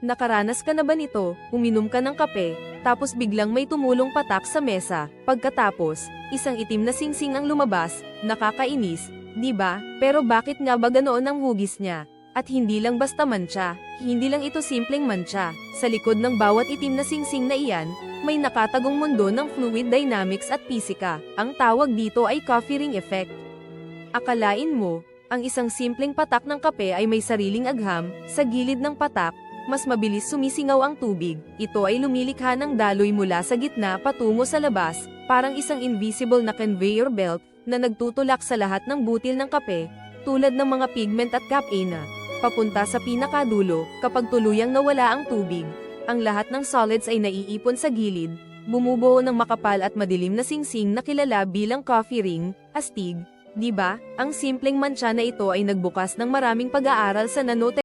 Nakaranas ka na ba nito? Uminom ka ng kape, tapos biglang may tumulong patak sa mesa. Pagkatapos, isang itim na singsing ang lumabas. Nakakainis, di ba? Pero bakit nga ba ganoon ang hugis niya? At hindi lang basta mantsa, hindi lang ito simpleng mantsa. Sa likod ng bawat itim na singsing na iyan, may nakatagong mundo ng fluid dynamics at pisika. Ang tawag dito ay coffee ring effect. Akalain mo, ang isang simpleng patak ng kape ay may sariling agham. Sa gilid ng patak, mas mabilis sumisingaw ang tubig. Ito ay lumilikha ng daloy mula sa gitna patungo sa labas, parang isang invisible na conveyor belt na nagtutulak sa lahat ng butil ng kape, tulad ng mga pigment at caffeine, papunta sa pinakadulo. Kapag tuluyang nawala ang tubig, ang lahat ng solids ay naiipon sa gilid, bumubuo ng makapal at madilim na singsing na kilala bilang coffee ring, astig. Di ba? Ang simpleng mantsa na ito ay nagbukas ng maraming pag-aaral sa nanotechnology.